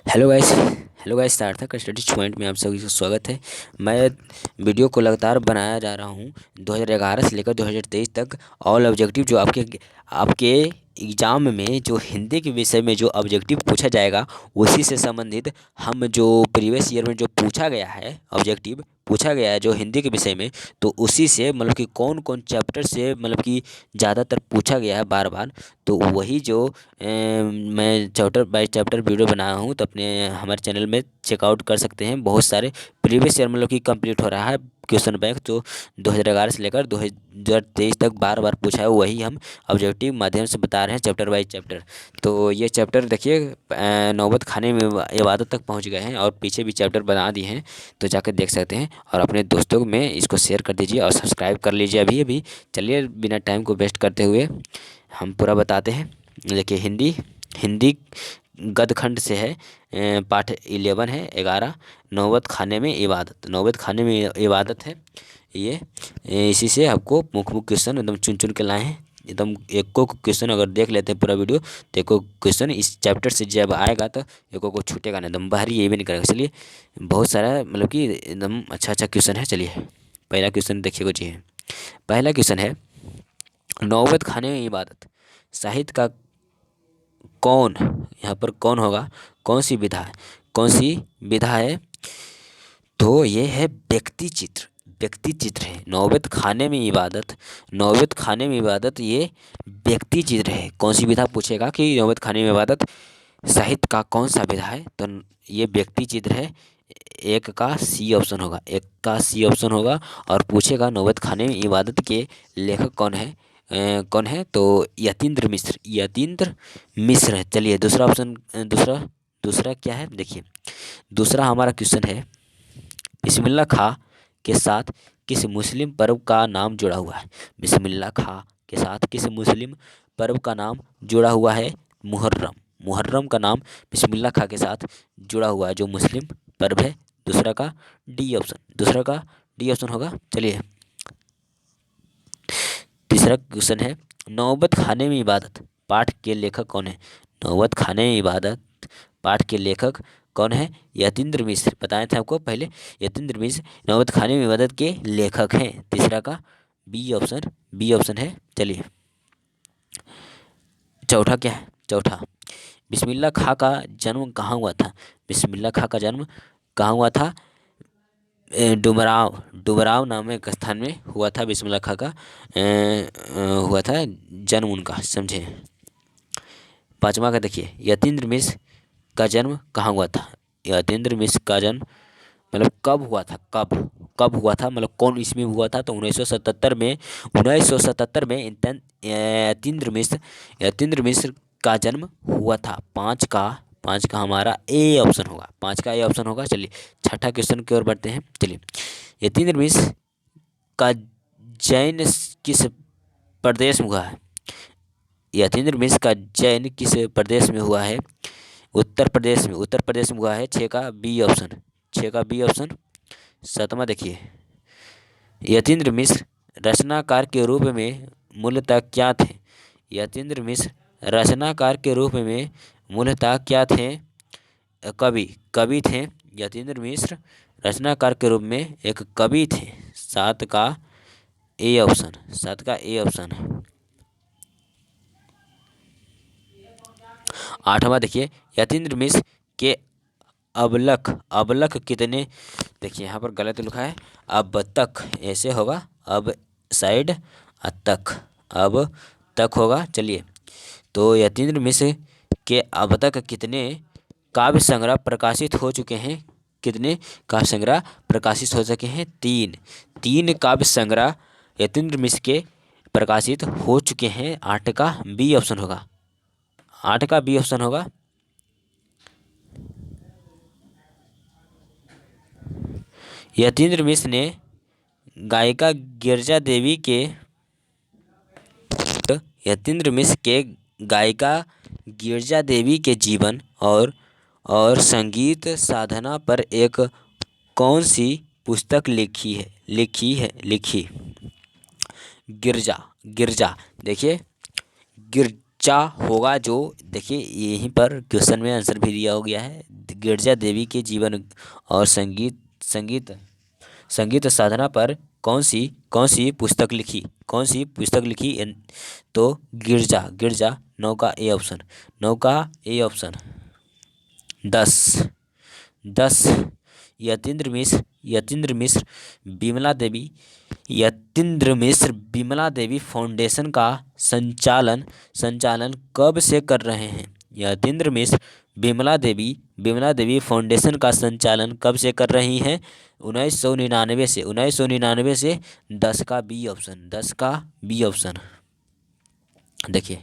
Hello guys सार्थक study point में आप सभी का स्वागत है। मैं वीडियो को लगातार बनाया जा रहा हूँ 2011 से लेकर 2023 तक। ऑल ऑब्जेक्टिव जो आपके आपके एग्ज़ाम में जो हिंदी के विषय में जो ऑब्जेक्टिव पूछा जाएगा उसी से संबंधित हम जो प्रीवियस ईयर में जो पूछा गया है ऑब्जेक्टिव पूछा गया है जो हिंदी के विषय में, तो उसी से मतलब कि कौन कौन चैप्टर से मतलब कि ज़्यादातर पूछा गया है बार बार। तो वही जो मैं चैप्टर बाय चैप्टर वीडियो बनाया हूँ, तो अपने हमारे चैनल में चेकआउट कर सकते हैं। बहुत सारे प्रीवियस ईयर मतलब कि कंप्लीट हो रहा है क्वेश्चन बैंक जो 2011 से लेकर 2023 तक बार बार पूछा है, वही हम ऑब्जेक्टिव माध्यम से बता रहे हैं चैप्टर बाय चैप्टर। तो ये चैप्टर देखिए नौबत खाने में इबादत तक पहुँच गए हैं और पीछे भी चैप्टर बना दिए हैं, तो जाकर देख सकते हैं। और अपने दोस्तों में इसको शेयर कर दीजिए और सब्सक्राइब कर लीजिए अभी अभी। चलिए बिना टाइम को वेस्ट करते हुए हम पूरा बताते हैं। देखिए हिंदी हिंदी गदखंड से है, पाठ 11 है 11 नौबत खाने में इबादत। नौबत खाने में इबादत है ये। इसी से आपको मुख्य मुख्य क्वेश्चन एकदम चुन चुन के लाए हैं। एकदम एक को क्वेश्चन अगर देख लेते हैं पूरा वीडियो, तो एक क्वेश्चन इस चैप्टर से जब आएगा तो एक को छूटेगा नहीं, एकदम बाहरी ये भी नहीं करेगा। चलिए बहुत सारा मतलब कि एकदम अच्छा अच्छा क्वेश्चन है। चलिए पहला क्वेश्चन देखिए कुछ है। पहला क्वेश्चन है, नौबत खाने में इबादत साहित्य का कौन, यहाँ पर कौन होगा, कौन सी विधा है, कौन सी विधा है? तो ये है व्यक्ति चित्र। व्यक्ति चित्र है नौबत खाने में इबादत। नौबत खाने में इबादत ये व्यक्ति चित्र है। कौन सी विधा पूछेगा कि नौबत खाने में इबादत साहित्य का कौन सा विधा है, तो ये व्यक्ति चित्र है। एक का सी ऑप्शन होगा, एक का सी ऑप्शन होगा। और पूछेगा नौबत खाने में इबादत के लेखक कौन है, कौन है? तो यतीन्द्र मिश्र, यतीन्द्र मिश्र है। चलिए दूसरा ऑप्शन, दूसरा दूसरा क्या है देखिए। दूसरा हमारा क्वेश्चन है, बिस्मिल्लाह खां के साथ किस मुस्लिम पर्व का नाम जुड़ा हुआ है? बिस्मिल्लाह खां के साथ किस मुस्लिम पर्व का नाम जुड़ा हुआ है? मुहर्रम। मुहर्रम का नाम बिस्मिल्लाह खां के साथ जुड़ा हुआ है जो मुस्लिम पर्व है। दूसरा का डी ऑप्शन, दूसरा का डी ऑप्शन होगा। चलिए तीसरा क्वेश्चन है, नौबत खाने में इबादत पाठ के लेखक कौन है? नौबत खाने में इबादत पाठ के लेखक कौन है? यतीन्द्र मिश्र, बताए थे आपको पहले। यतीन्द्र मिश्र नौबत खाने में इबादत के लेखक हैं। तीसरा का बी ऑप्शन, बी ऑप्शन है। चलिए चौथा क्या है? चौथा, बिस्मिल्लाह खां का जन्म कहाँ हुआ था? बिस्मिल्लाह खां का जन्म कहाँ हुआ था? डुमराव, डुमराव नामक स्थान में हुआ था। बिस्मिल्लाह खां का हुआ था जन्म उनका, समझे। पांचवा का देखिए, यतीन्द्र मिश्र का जन्म कहाँ हुआ था? यतीन्द्र मिश्र का जन्म मतलब कब हुआ था? कब कब हुआ था मतलब कौन इसमें हुआ था? तो 1977 में, 1977 में यतीन्द्र मिश्र का जन्म हुआ था। पाँच का हमारा ए ऑप्शन होगा, पाँच का ए ऑप्शन होगा। चलिए छठा क्वेश्चन की ओर बढ़ते हैं। चलिए यतीन्द्र मिश्र का जैन किस प्रदेश में हुआ है? यतीन्द्र मिश्र का जैन किस प्रदेश में हुआ है? उत्तर प्रदेश में, उत्तर प्रदेश में हुआ है। छः का बी ऑप्शन, छः का बी ऑप्शन। सातवां देखिए, यतीन्द्र मिश्र रचनाकार के रूप में मूलतः क्या थे? यतीन्द्र मिश्र रचनाकार के रूप में मूलतः क्या थे? कवि, कवि थे। यतीन्द्र मिश्र रचनाकार के रूप में एक कवि थे। सात का ए ऑप्शन, सात का ए ऑप्शन। आठवां देखिए, यतीन्द्र मिश्र के अबलख, अबलख कितने? देखिए यहाँ पर गलत लिखा है, अब तक ऐसे होगा, अब साइड तक, अब तक होगा। चलिए तो यतीन्द्र मिश्र के अब तक कितने काव्य संग्रह प्रकाशित हो चुके हैं? कितने काव्य संग्रह प्रकाशित हो चुके हैं? तीन, तीन काव्य संग्रह यतीन्द्र मिश्र के प्रकाशित हो चुके हैं। आठ का बी ऑप्शन होगा, आठ का बी ऑप्शन होगा। यतीन्द्र मिश्र ने गायिका गिरजा देवी के, यतीन्द्र मिश्र के गायिका गिरजा देवी के जीवन और संगीत साधना पर एक कौन सी पुस्तक लिखी है? लिखी। गिरजा, गिरजा देखिए गिरजा होगा जो, देखिए यहीं पर क्वेश्चन में आंसर भी दिया हो गया है। गिरजा देवी के जीवन और संगीत संगीत संगीत साधना पर कौन सी पुस्तक लिखी? कौन सी पुस्तक लिखी? तो गिरजा गिरजा नौका ए ऑप्शन, नौका A option. 10 10 Yatindra Mishra Vimla Devi Yatindra Mishra Vimla Devi foundation का संचालन संचालन कब से कर रहे हैं? यतीन्द्र मिश्र विमला देवी फाउंडेशन का संचालन कब से कर रही हैं? 1999 से। 10 का बी ऑप्शन, 10 का बी ऑप्शन। देखिए,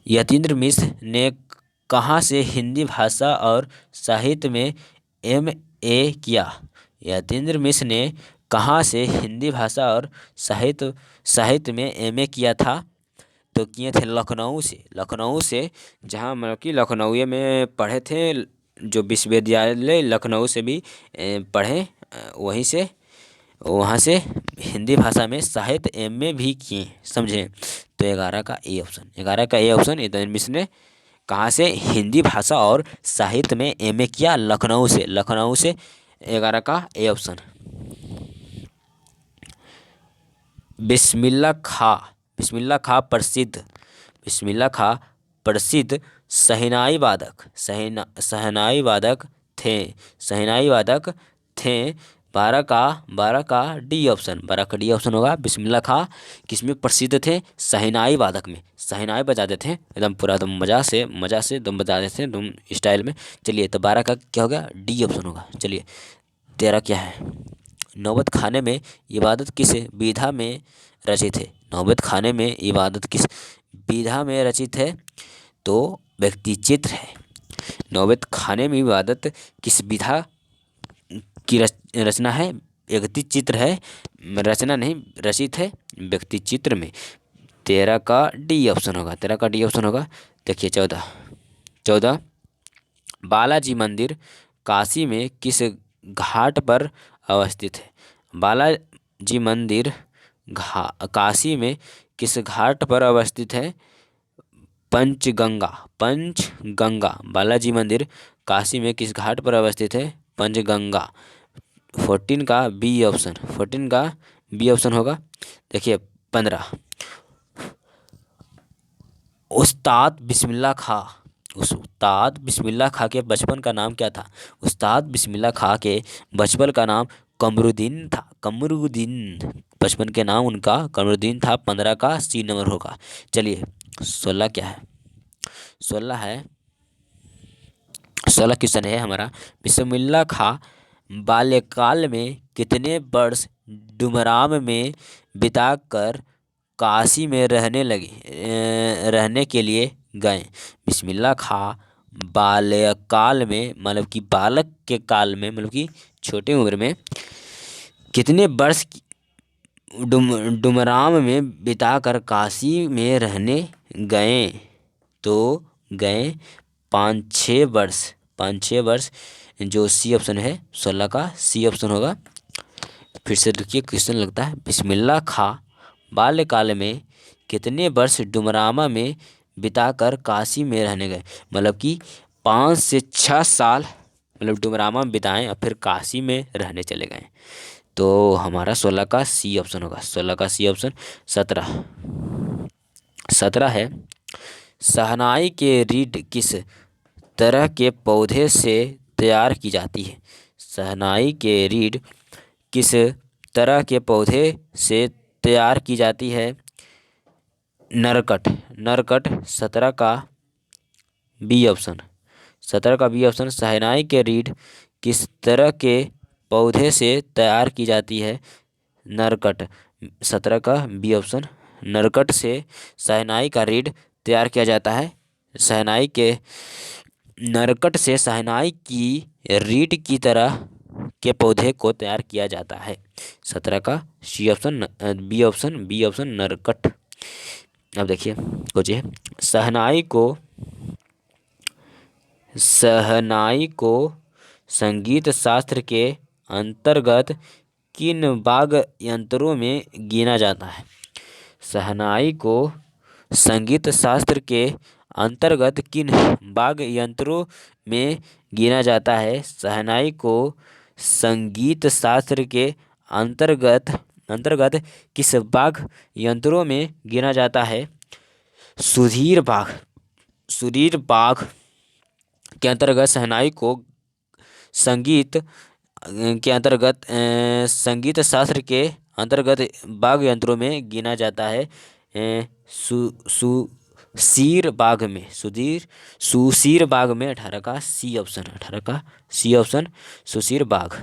यतीन्द्र मिश्र ने कहाँ से हिंदी भाषा और साहित्य में MA किया? यतीन्द्र मिश्र ने कहाँ से हिंदी भाषा और साहित्य में MA किया था? तो किए थे लखनऊ से, जहाँ मतलब कि लखनऊ में पढ़े थे, जो विश्वविद्यालय लखनऊ से भी पढ़े, वहाँ से हिंदी भाषा में साहित्य MA भी किए, समझे? तो 11 का ए ऑप्शन, 11 का ए ऑप्शन। यतीन्द्र मिश्र ने कहाँ से हिंदी भाषा और साहित्य में MA किया? लखनऊ से, 11 का ए ऑप्शन। बिस्मिल्लाह खां प्रसिद्ध शहनाई वादक थे। 12 का डी ऑप्शन, 12 का डी ऑप्शन होगा। बिस्मिल्लाह खां किसमें प्रसिद्ध थे? शहनाई वादक में, शहनाई बजाते थे एकदम पूरा, एकदम मजा से एकदम बजाते थे एकदम स्टाइल में। चलिए, तो 12 का क्या हो गया? डी ऑप्शन होगा। चलिए, 13 क्या है? नौबत खाने में इबादत किस विधा में रचित है? नौबत खाने में इबादत किस विधा में रचित है? तो व्यक्ति चित्र है। नौबत खाने में इबादत किस विधा की रचना है? व्यक्ति चित्र है, रचना नहीं, रचित है व्यक्ति चित्र में। 13 का डी ऑप्शन होगा, 13 का डी ऑप्शन होगा। देखिए, 14 बालाजी मंदिर काशी में किस घाट पर अवस्थित है? बालाजी मंदिर काशी में किस घाट पर अवस्थित है? पंचगंगा। बालाजी मंदिर काशी में किस घाट पर अवस्थित है? पंचगंगा। 14 का बी ऑप्शन, 14 का बी ऑप्शन होगा। देखिए, 15 उस्ताद बिस्मिल्लाह खां के बचपन का नाम क्या था? उस्ताद बिस्मिल्लाह खां के बचपन का नाम कमरुद्दीन था। बचपन के नाम उनका कमरुद्दीन था। 15 का सी नंबर होगा। चलिए, 16 क्या है? 16 क्वेश्चन है हमारा। बिस्मिल्लाह खां बाल्यकाल में कितने वर्ष डुमराम में बिताकर काशी में रहने के लिए गए? बिस्मिल्लाह खां बाल्यकाल में, मतलब कि बालक के काल में, मतलब कि छोटे उम्र में कितने वर्ष डुमराम में बिताकर काशी में रहने गए? तो गए 5-6 वर्ष, जो सी ऑप्शन है, 16 का सी ऑप्शन होगा। फिर से देखिए, क्वेश्चन लगता है, बिस्मिल्लाह खां बाल्यकाल में कितने वर्ष डुमरामा में बिताकर काशी में रहने गए? मतलब कि 5 से 6 साल मतलब डुमरामा में बिताएं और फिर काशी में रहने चले गए। तो हमारा 16 का सी ऑप्शन होगा, 16 का सी ऑप्शन। 17 है, शहनाई के रीढ़ किस तरह के पौधे से तैयार की जाती है? शहनाई के रीढ़ किस तरह के पौधे से तैयार की जाती है? नरकट। 17 का बी ऑप्शन, 17 का बी ऑप्शन। शहनाई के रीढ़ किस तरह के पौधे से तैयार की जाती है? नरकट। 17 का बी ऑप्शन। नरकट से शहनाई का रीढ़ तैयार किया जाता है। नरकट से शहनाई की रीढ़ की तरह के पौधे को तैयार किया जाता है। 17 का सी ऑप्शन, बी ऑप्शन नरकट। अब देखिए, सोचिए, शहनाई को संगीत शास्त्र के अंतर्गत किन वाद्य यंत्रों में गिना जाता है? शहनाई को संगीत शास्त्र के अंतर्गत किन वाद्य यंत्रों में गिना जाता है? शहनाई को संगीत शास्त्र के अंतर्गत अंतर्गत किस वाद्य यंत्रों में गिना जाता है? सुधीर बाघ सुधीर बाघ के अंतर्गत शहनाई को संगीत के अंतर्गत संगीत शास्त्र के अंतर्गत वाद्य यंत्रों में गिना जाता है। सुशीर बाग में सुशीर बाग में 18 का सी ऑप्शन, 18 का सी ऑप्शन सुशीर बाग।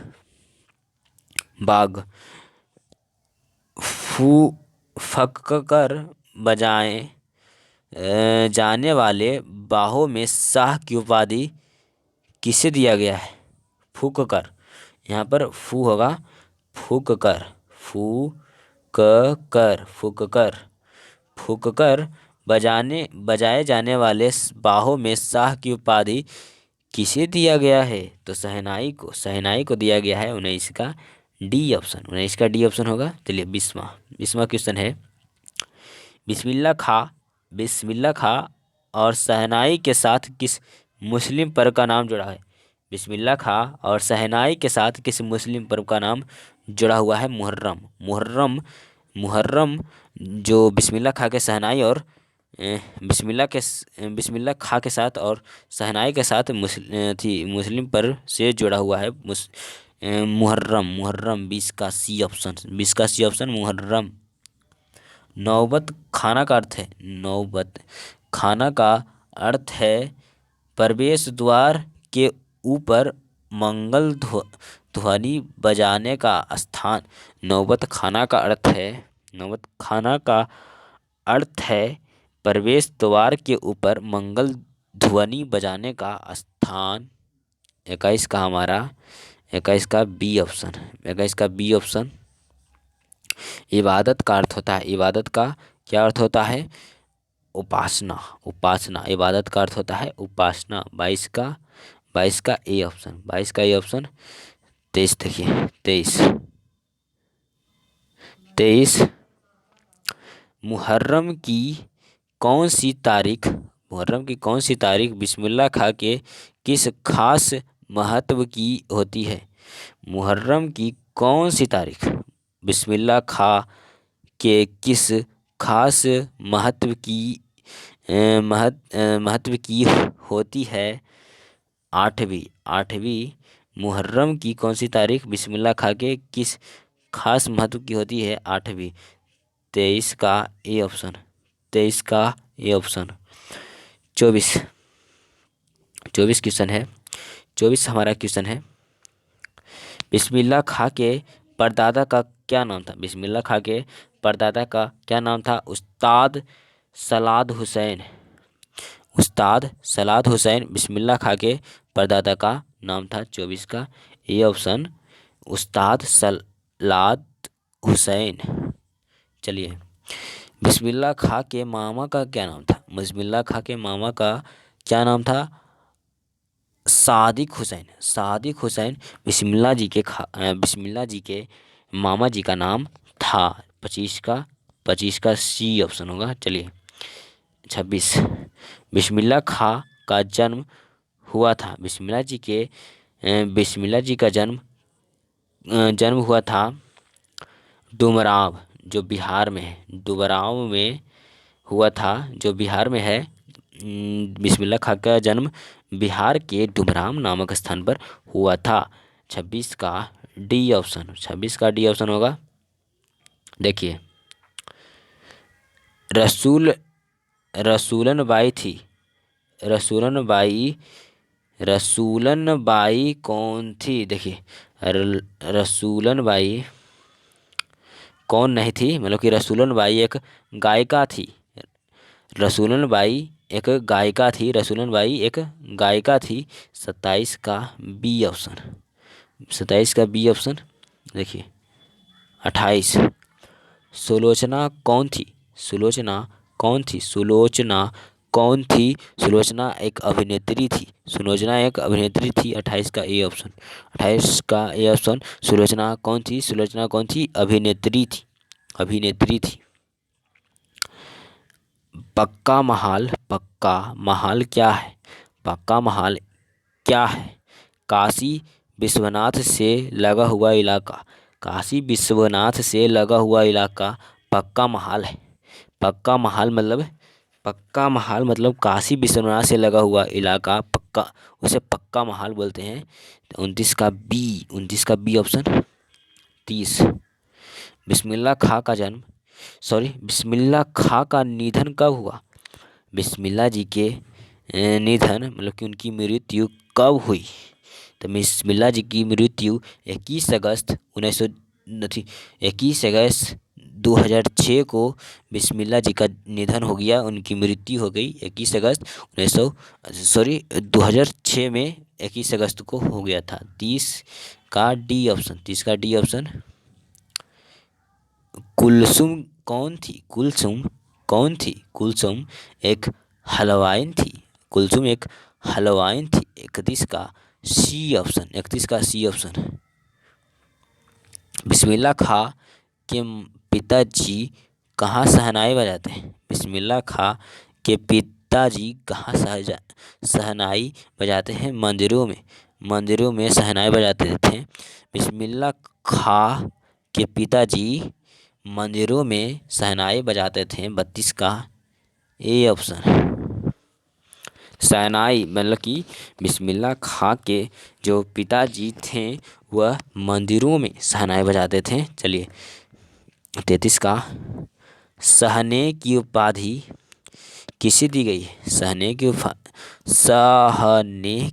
बाग फू फक्कर बजाए जाने वाले बाहों में शाह की उपाधि किसे दिया गया है? फूक कर, यहाँ पर फू होगा, फूक कर, फू क कर, फूक कर, फूक कर बजाए जाने वाले बाहों में शाह की उपाधि किसे दिया गया है? तो शहनाई को दिया गया है 19 का डी ऑप्शन, 19 का डी ऑप्शन होगा। चलिए 20वां क्वेश्चन है, बिस्मिल्लाह खां और शहनाई के साथ किस मुस्लिम पर्व का नाम जुड़ा है? बिस्मिल्लाह खां और शहनाई के साथ किस मुस्लिम पर्व का नाम जुड़ा हुआ है? मुहर्रम जो बिस्मिल्लाह खां के शहनाई और बिस्मिल्लाह खां के साथ और शहनाई के साथ मुस्लिम पर्व से जुड़ा हुआ है। मुहर्रम 20 का सी ऑप्शन, 20 का सी ऑप्शन मुहर्रम। नौबत खाना का अर्थ है, नौबत खाना का अर्थ है प्रवेश द्वार के ऊपर मंगल ध्वनि बजाने का स्थान। नौबत खाना का अर्थ है प्रवेश द्वार के ऊपर मंगल ध्वनि बजाने का स्थान। 21 का हमारा 21 का बी ऑप्शन, 21 का बी ऑप्शन। इबादत का अर्थ होता है, इबादत का क्या अर्थ होता है? उपासना। इबादत का अर्थ होता है उपासना। 22 का ए ऑप्शन, 22 का ए ऑप्शन। 23 देखिए, 23 मुहर्रम की कौन सी तारीख बिस्मिल्लाह खां के किस खास महत्व की होती है? मुहर्रम की कौन सी तारीख बिस्मिल्लाह खां के किस खास महत्व की होती है? 8वीं मुहर्रम की कौन सी तारीख बिस्मिल्लाह खां के किस खास महत्व की होती है? 8वीं। 23 का ए ऑप्शन, 23 का ए ऑप्शन। 24 क्वेश्चन है, 24 हमारा क्वेश्चन है, बिस्मिल्लाह खां के परदादा का क्या नाम था? बिस्मिल्लाह खां के परदादा का क्या नाम था? उस्ताद सलाद हुसैन बिस्मिल्लाह खां के परदादा का नाम था। 24 का ए ऑप्शन उस्ताद सलाद हुसैन। चलिए, बिस्मिल्लाह खां के मामा का क्या नाम था? बिस्मिल्लाह खां के मामा का क्या नाम था? सादिक हुसैन बिस्मिल्लाह जी के मामा जी का नाम था। 25 का सी ऑप्शन होगा। चलिए 26 बिस्मिल्लाह खां का जन्म हुआ था। बिस्मिल्लाह जी का जन्म हुआ था डुमराव, जो बिहार में है, डुमराव में हुआ था, जो बिहार में है। बिस्मिल्लाह खां का जन्म बिहार के डुमराव नामक स्थान पर हुआ था। 26 का डी ऑप्शन, 26 का डी ऑप्शन होगा। देखिए, रसूलन बाई कौन थी? देखिए, रसूलन बाई कौन नहीं थी, मतलब कि रसूलन बाई एक गायिका थी। रसूलन बाई एक गायिका थी। 27 का बी ऑप्शन, 27 का बी ऑप्शन। देखिए 28 सुलोचना कौन थी? सुलोचना एक अभिनेत्री थी। 28 का ए ऑप्शन, 28 का ए ऑप्शन। सुलोचना कौन थी? अभिनेत्री थी। पक्का महाल, पक्का महाल क्या है? पक्का महाल क्या है? काशी विश्वनाथ से लगा हुआ इलाका, काशी विश्वनाथ से लगा हुआ इलाका पक्का महाल है। पक्का महाल मतलब, पक्का महाल मतलब काशी विश्वनाथ से लगा हुआ इलाका पक्का, उसे पक्का महाल बोलते हैं। 29 का बी ऑप्शन। 30, बिस्मिल्लाह खां का जन्म, सॉरी बिस्मिल्लाह खां का निधन कब हुआ? बिस्मिल्लाह जी के निधन मतलब कि उनकी मृत्यु कब हुई? तो बिस्मिल्लाह जी की मृत्यु 21 अगस्त 2006 को बिस्मिल्लाह जी का निधन हो गया, उनकी मृत्यु हो गई 21 अगस्त 2006 में 21 अगस्त को हो गया था। 30 का डी ऑप्शन। कुलसुम कौन थी? कुलसुम कौन थी? कुलसुम एक हलवाइन थी। कुलसुम एक हलवाइन थी। 31 का सी ऑप्शन। बिस्मिल्लाह खां के पिताजी कहाँ शहनाई बजाते हैं? बिस्मिल्लाह खां के पिताजी कहाँ शहनाई बजाते हैं? मंदिरों में, मंदिरों में शहनाई बजाते थे। बिस्मिल्लाह खां के पिताजी मंदिरों में शहनाई बजाते थे। 32 का ए ऑप्शन। शहनाई मतलब कि बिस्मिल्लाह खां के जो पिताजी थे वह मंदिरों में शहनाई बजाते थे। चलिए 33 का, सहने की उपाधि किसे दी गई है? सहने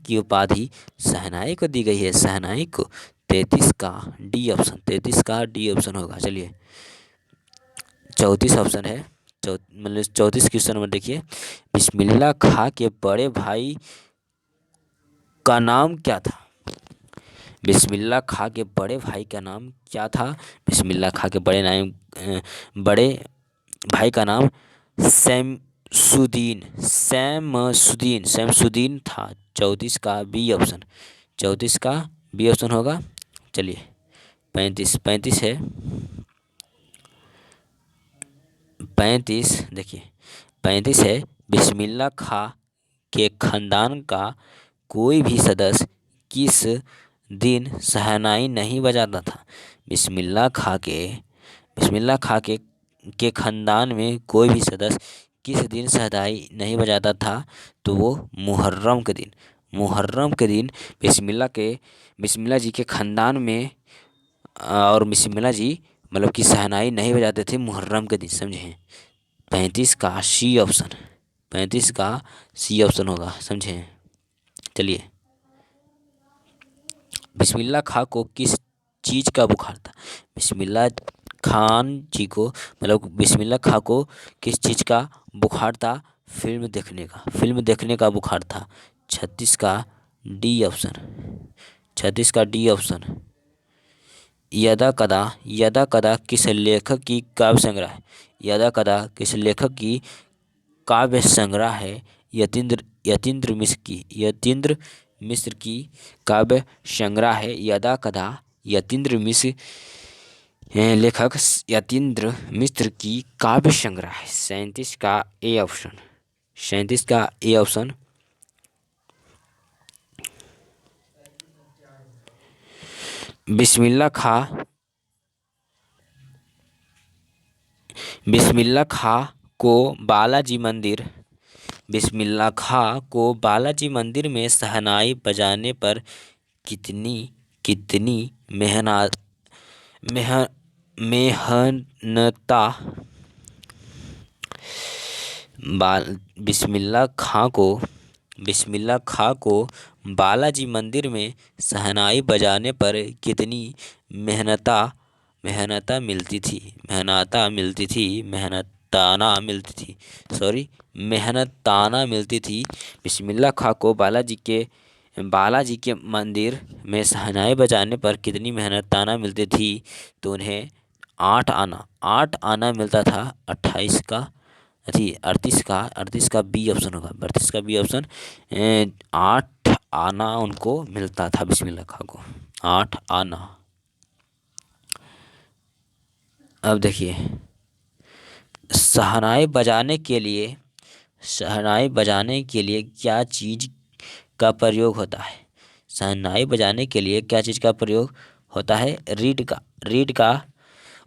की उपाधि शहनाई को दी गई है, शहनाई को। 33 का डी ऑप्शन होगा। चलिए 34 ऑप्शन है, मतलब 34 क्वेश्चन नंबर देखिए। बिस्मिल्लाह खां के बड़े भाई का नाम क्या था? बिस्मिल्लाह खां के बड़े भाई का नाम क्या था? बिस्मिल्लाह खां के बड़े भाई का नाम शमसुद्दीन था। 34 का बी ऑप्शन। 34 का बी ऑप्शन होगा। चलिए 35 है। 35 देखिए, 35 है, बिस्मिल्लाह खां के खानदान का कोई भी सदस्य किस दिन शहनाई नहीं बजाता था? बिस्मिल्लाह खां के खानदान में कोई भी सदस्य किस दिन शहनाई नहीं बजाता था? तो वो मुहर्रम के दिन, मुहर्रम के दिन बिस्मिल्लाह जी के खानदान में और बिस्मिल्लाह जी मतलब कि शहनाई नहीं बजाते थे मुहर्रम के दिन, समझे। 35 का सी ऑप्शन। 35 का सी ऑप्शन होगा, समझे। चलिए बिस्मिल्लाह खां को किस चीज़ का बुखार था? बिस्मिल्लाह खान जी को मतलब बिस्मिल्लाह खां को किस चीज़ का बुखार था? फिल्म देखने का बुखार था। 36 का डी ऑप्शन। यदा कदा किस लेखक की काव्य संग्रह है? यदा कदा किस लेखक की काव्य संग्रह है? यतीन्द्र मिश्र की काव्य संग्रह है यदा कदा। यतीन्द्र मिश्र लेखक यतीन्द्र मिश्र की काव्य संग्रह है। 37 का ए ऑप्शन। 37 का ए ऑप्शन। बिस्मिल्लाह खां को बालाजी मंदिर में शहनाई बजाने पर कितनी कितनी मेहनता बिस्मिल्लाह खां को बालाजी मंदिर में शहनाई बजाने पर कितनी मेहनता मिलती थी? मेहनताना मिलती थी। बिस्मिल्लाह खां को बालाजी के मंदिर में शहनाई बजाने पर कितनी मेहनताना मिलती थी? तो उन्हें 8 आना मिलता था। 38 का बी ऑप्शन होगा। 32 का बी ऑप्शन। 8 आना उनको मिलता था बिस्मिल्लाह खां को, 8 आना। अब देखिए शहनाई बजाने के लिए शहनाई बजाने के लिए क्या चीज़ का प्रयोग होता है? शहनाई बजाने के लिए क्या चीज़ का प्रयोग होता है? रीड का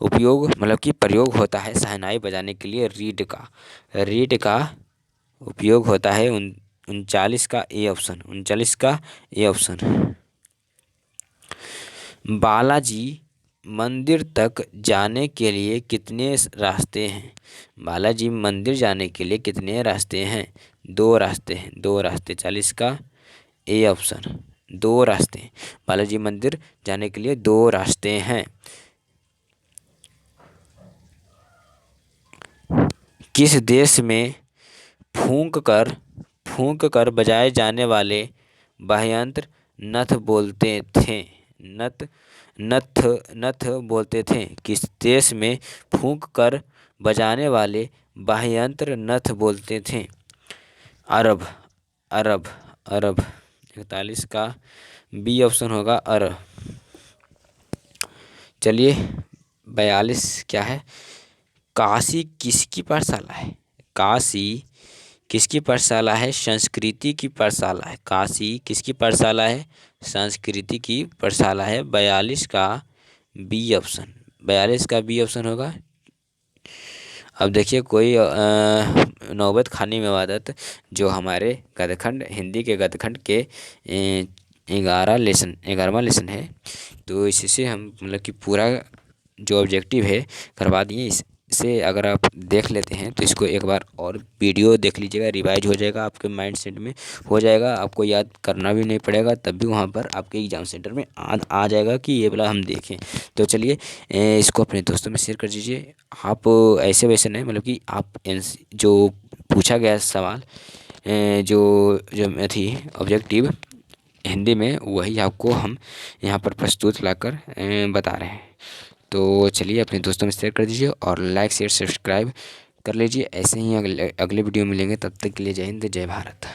उपयोग मतलब कि प्रयोग होता है शहनाई बजाने के लिए रीड का उपयोग होता है 39 का ए ऑप्शन 39 का ए ऑप्शन। बालाजी मंदिर तक जाने के लिए कितने रास्ते हैं? बालाजी मंदिर जाने के लिए कितने रास्ते हैं? 2 रास्ते हैं, 2 रास्ते 40 का ए ऑप्शन। 2 रास्ते हैं, बालाजी मंदिर जाने के लिए 2 रास्ते हैं। किस देश में फूंक कर बजाए जाने वाले वाद्ययंत्र नथ बोलते थे? नथ नथ बोलते थे। किस देश में फूंक कर बजाने वाले वाद्ययंत्र नथ बोलते थे? अरब अरब अरब 41 का बी ऑप्शन होगा अरब। चलिए 42 क्या है? काशी किसकी पाठशाला है? काशी किसकी पाठशाला है? संस्कृति की पाठशाला है। काशी किसकी पाठशाला है? संस्कृति की पाठशाला है। 42 का बी ऑप्शन 42 का बी ऑप्शन होगा। अब देखिए कोई नौबत खानी में वादत जो हमारे गदखंड हिंदी के गदखंड के 11वां लेसन है, तो इससे हम मतलब कि पूरा जो ऑब्जेक्टिव है करवा दिए। इसे अगर आप देख लेते हैं तो इसको एक बार और वीडियो देख लीजिएगा, रिवाइज हो जाएगा, आपके माइंड सेट में हो जाएगा, आपको याद करना भी नहीं पड़ेगा, तब भी वहाँ पर आपके एग्जाम सेंटर में आ जाएगा कि ये वाला हम देखें। तो चलिए इसको अपने दोस्तों में शेयर कर दीजिए। आप ऐसे वैसे नहीं, मतलब कि आप जो पूछा गया सवाल जो जो थी ऑब्जेक्टिव हिंदी में, वही आपको हम यहाँ पर प्रस्तुत लाकर बता रहे हैं। तो चलिए अपने दोस्तों में शेयर कर दीजिए और लाइक शेयर सब्सक्राइब कर लीजिए। ऐसे ही अगले वीडियो में मिलेंगे, तब तक के लिए जय हिंद जय भारत।